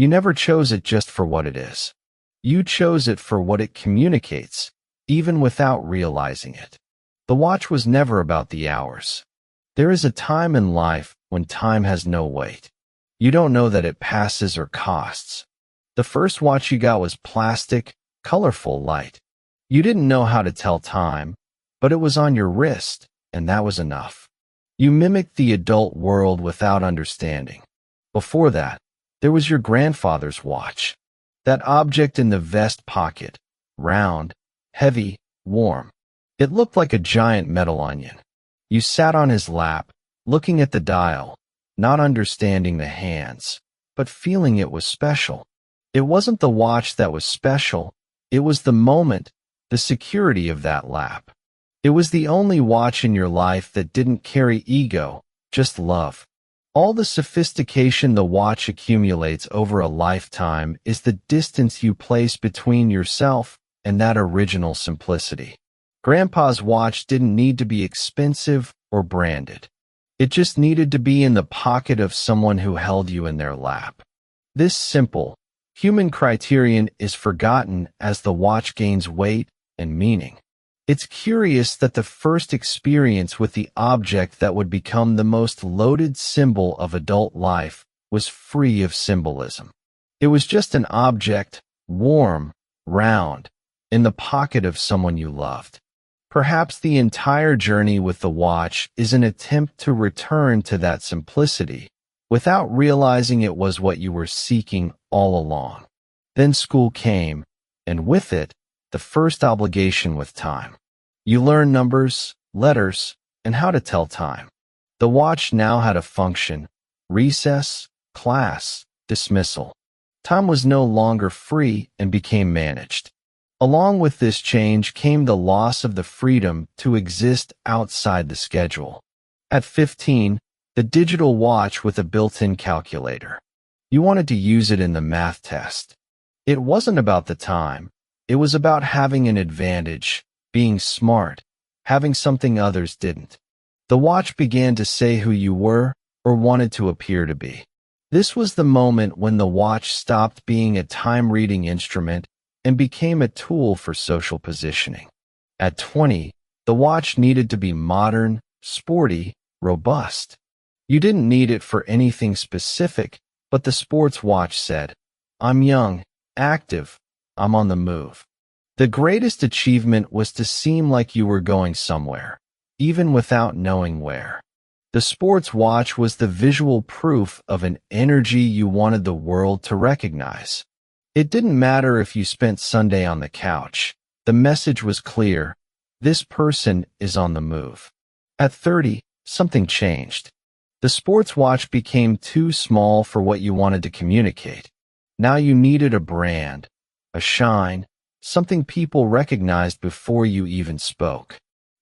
You never chose it just for what it is. You chose it for what it communicates, even without realizing it. The watch was never about the hours. There is a time in life when time has no weight. You don't know that it passes or costs. The first watch you got was plastic, colorful, light. You didn't know how to tell time, but it was on your wrist, and that was enough. You mimicked the adult world without understanding. Before that, there was your grandfather's watch. That object in the vest pocket, round, heavy, warm. It looked like a giant metal onion. You sat on his lap, looking at the dial, not understanding the hands, but feeling it was special. It wasn't the watch that was special, it was the moment, the security of that lap. It was the only watch in your life that didn't carry ego, just love. All the sophistication the watch accumulates over a lifetime is the distance you place between yourself and that original simplicity. Grandpa's watch didn't need to be expensive or branded. It just needed to be in the pocket of someone who held you in their lap. This simple, human criterion is forgotten as the watch gains weight and meaning. It's curious that the first experience with the object that would become the most loaded symbol of adult life was free of symbolism. It was just an object, warm, round, in the pocket of someone you loved. Perhaps the entire journey with the watch is an attempt to return to that simplicity without realizing it was what you were seeking all along. Then school came, and with it, the first obligation with time. You learn numbers, letters, and how to tell time. The watch now had a function: recess, class, dismissal. Time was no longer free and became managed. Along with this change came the loss of the freedom to exist outside the schedule. At 15, the digital watch with a built-in calculator. You wanted to use it in the math test. It wasn't about the time. It was about having an advantage, being smart, having something others didn't. The watch began to say who you were or wanted to appear to be. This was the moment when the watch stopped being a time-reading instrument and became a tool for social positioning. At 20, the watch needed to be modern, sporty, robust. You didn't need it for anything specific, but the sports watch said, "I'm young, active, I'm on the move." The greatest achievement was to seem like you were going somewhere, even without knowing where. The sports watch was the visual proof of an energy you wanted the world to recognize. It didn't matter if you spent Sunday on the couch. The message was clear: this person is on the move. At 30, something changed. The sports watch became too small for what you wanted to communicate. Now you needed a brand, a shine, something people recognized before you even spoke.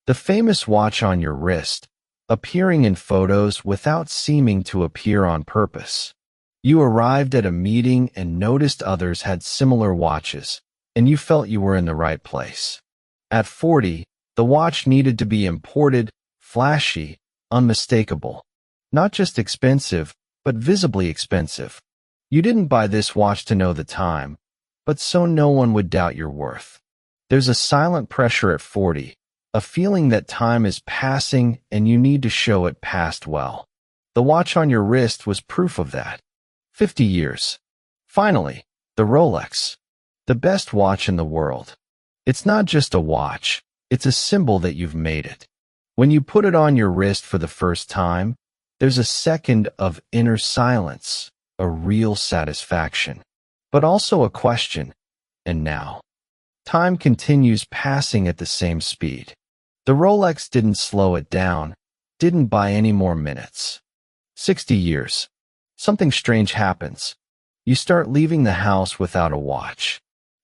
The famous watch on your wrist, appearing in photos without seeming to appear on purpose. You arrived at a meeting and noticed others had similar watches, and you felt you were in the right place. At 40, the watch needed to be imported, flashy, unmistakable. Not just expensive, but visibly expensive. You didn't buy this watch to know the time, but so no one would doubt your worth. There's a silent pressure at 40, a feeling that time is passing and you need to show it passed well. The watch on your wrist was proof of that. 50 years. Finally, the Rolex. The best watch in the world. It's not just a watch, it's a symbol that you've made it. When you put it on your wrist for the first time, there's a second of inner silence, a real satisfaction, but also a question: and now? Time continues passing at the same speed. The Rolex didn't slow it down, didn't buy any more minutes. 60 years. Something strange happens. You start leaving the house without a watch.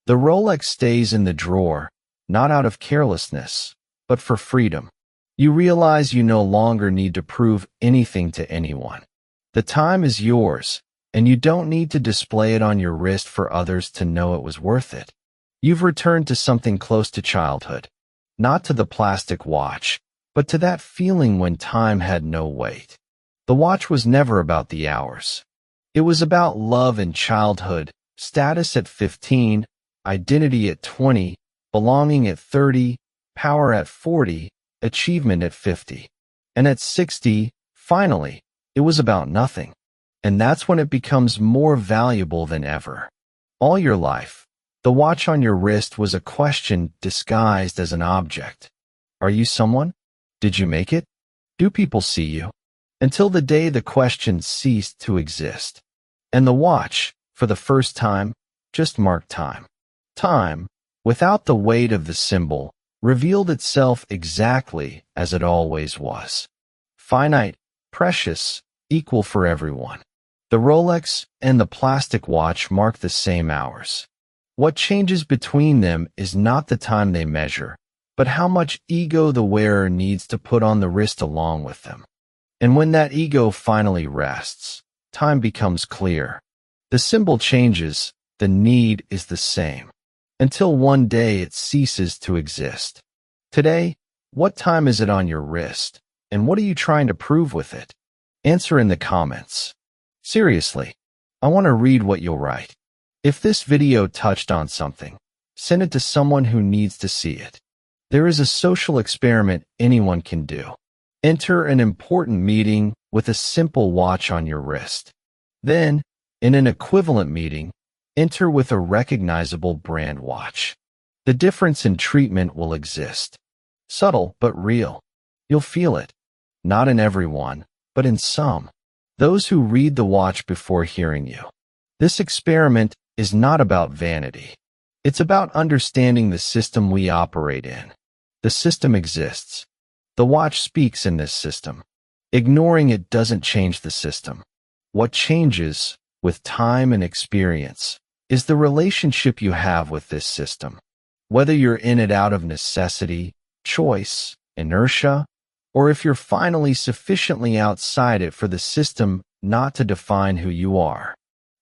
The Rolex stays in the drawer, not out of carelessness, but for freedom. You realize you no longer need to prove anything to anyone. The time is yours, and you don't need to display it on your wrist for others to know it was worth it. You've returned to something close to childhood, not to the plastic watch, but to that feeling when time had no weight. The watch was never about the hours. It was about love in childhood, status at 15, identity at 20, belonging at 30, power at 40, achievement at 50. And at 60, finally, it was about nothing. And that's when it becomes more valuable than ever. All your life, the watch on your wrist was a question disguised as an object. Are you someone? Did you make it? Do people see you? Until the day the question ceased to exist. And the watch, for the first time, just marked time. Time, without the weight of the symbol, revealed itself exactly as it always was. Finite, precious, equal for everyone. The Rolex and the plastic watch mark the same hours. What changes between them is not the time they measure, but how much ego the wearer needs to put on the wrist along with them. And when that ego finally rests, time becomes clear. The symbol changes, the need is the same, until one day it ceases to exist. Today, what time is it on your wrist, and what are you trying to prove with it? Answer in the comments. Seriously, I want to read what you'll write. If this video touched on something, send it to someone who needs to see it. There is a social experiment anyone can do. Enter an important meeting with a simple watch on your wrist. Then, in an equivalent meeting, enter with a recognizable brand watch. The difference in treatment will exist. Subtle but real. You'll feel it. Not in everyone, but in some. Those who read the watch before hearing you. This experiment is not about vanity. It's about understanding the system we operate in. The system exists. The watch speaks in this system. Ignoring it doesn't change the system. What changes, with time and experience, is the relationship you have with this system. Whether you're in it out of necessity, choice, inertia, or if you're finally sufficiently outside it for the system not to define who you are.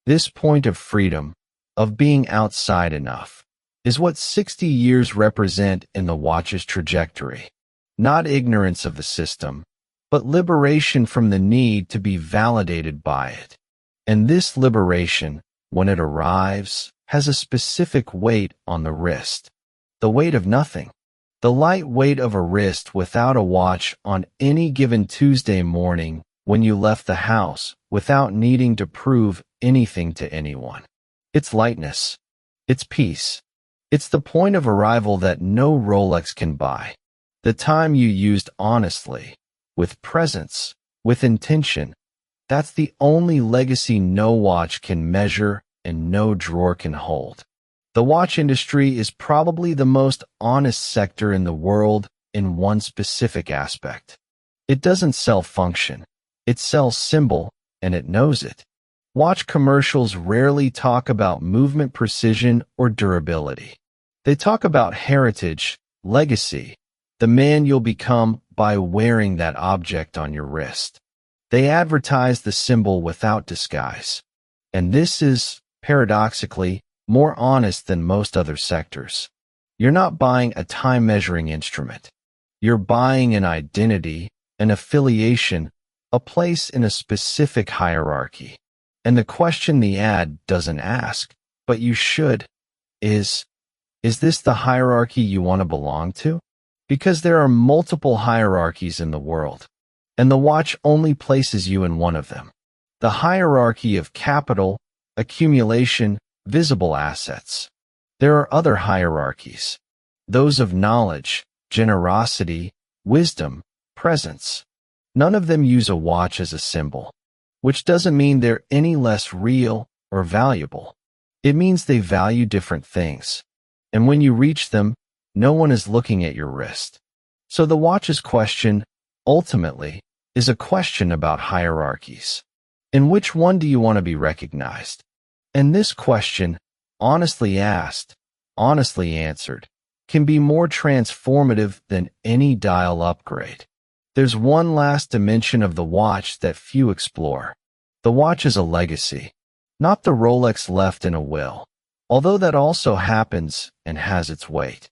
This point of freedom, of being outside enough, is what 60 years represent in the watch's trajectory. Not ignorance of the system, but liberation from the need to be validated by it. And this liberation, when it arrives, has a specific weight on the wrist. The weight of nothing. The light weight of a wrist without a watch on any given Tuesday morning when you left the house without needing to prove anything to anyone. It's lightness. It's peace. It's the point of arrival that no Rolex can buy. The time you used honestly, with presence, with intention. That's the only legacy no watch can measure and no drawer can hold. The watch industry is probably the most honest sector in the world in one specific aspect. It doesn't sell function. It sells symbol, and it knows it. Watch commercials rarely talk about movement precision or durability. They talk about heritage, legacy, the man you'll become by wearing that object on your wrist. They advertise the symbol without disguise. And this is, paradoxically, more honest than most other sectors. You're not buying a time-measuring instrument. You're buying an identity, an affiliation, a place in a specific hierarchy. And the question the ad doesn't ask, but you should, is this the hierarchy you want to belong to? Because there are multiple hierarchies in the world, and the watch only places you in one of them. The hierarchy of capital, accumulation, visible assets. There are other hierarchies, those of knowledge, generosity, wisdom, presence. None of them use a watch as a symbol, which doesn't mean they're any less real or valuable. It means they value different things. And when you reach them, no one is looking at your wrist. So the watch's question, ultimately, is a question about hierarchies. In which one do you want to be recognized? And this question, honestly asked, honestly answered, can be more transformative than any dial upgrade. There's one last dimension of the watch that few explore. The watch is a legacy, not the Rolex left in a will, although that also happens and has its weight.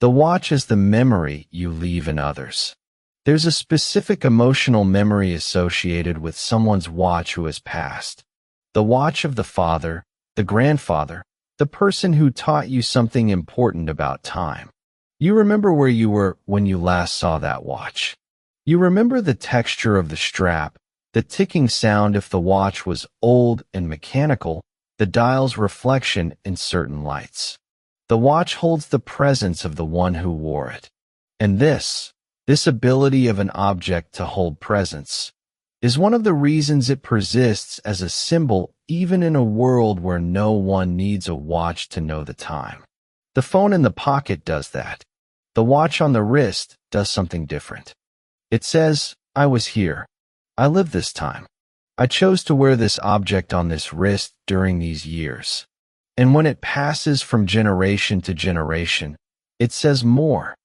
The watch is the memory you leave in others. There's a specific emotional memory associated with someone's watch who has passed. The watch of the father, the grandfather, the person who taught you something important about time. You remember where you were when you last saw that watch. You remember the texture of the strap, the ticking sound if the watch was old and mechanical, the dial's reflection in certain lights. The watch holds the presence of the one who wore it. And this ability of an object to hold presence, is one of the reasons it persists as a symbol even in a world where no one needs a watch to know the time. The phone in the pocket does that. The watch on the wrist does something different. It says, I was here. I lived this time. I chose to wear this object on this wrist during these years. And when it passes from generation to generation, it says more.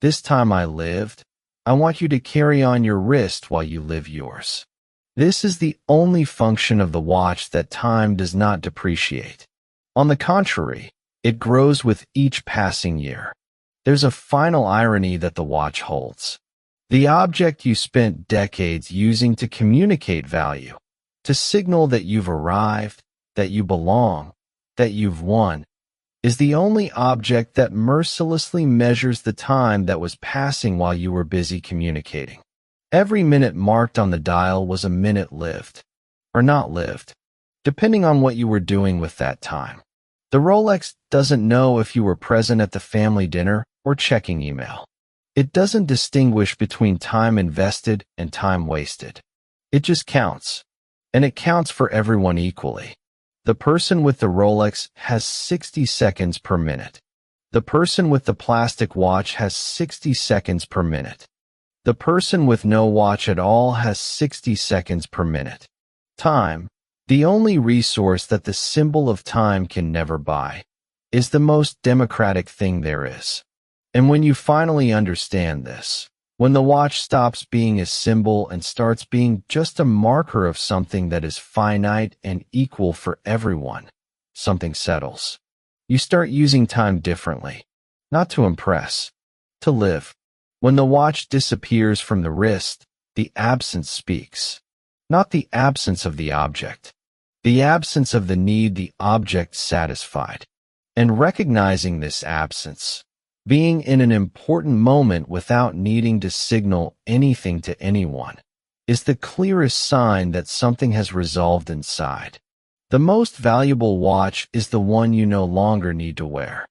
This time I lived. I want you to carry on your wrist while you live yours. This is the only function of the watch that time does not depreciate. On the contrary, it grows with each passing year. There's a final irony that the watch holds. The object you spent decades using to communicate value, to signal that you've arrived, that you belong, that you've won, is the only object that mercilessly measures the time that was passing while you were busy communicating. Every minute marked on the dial was a minute lived, or not lived, depending on what you were doing with that time. The Rolex doesn't know if you were present at the family dinner or checking email. It doesn't distinguish between time invested and time wasted. It just counts, and it counts for everyone equally. The person with the Rolex has 60 seconds per minute. The person with the plastic watch has 60 seconds per minute. The person with no watch at all has 60 seconds per minute. Time, the only resource that the symbol of time can never buy, is the most democratic thing there is. And when you finally understand this, when the watch stops being a symbol and starts being just a marker of something that is finite and equal for everyone, something settles. You start using time differently, not to impress, to live. When the watch disappears from the wrist, the absence speaks. Not the absence of the object, the absence of the need the object satisfied. And recognizing this absence, being in an important moment without needing to signal anything to anyone, is the clearest sign that something has resolved inside. The most valuable watch is the one you no longer need to wear.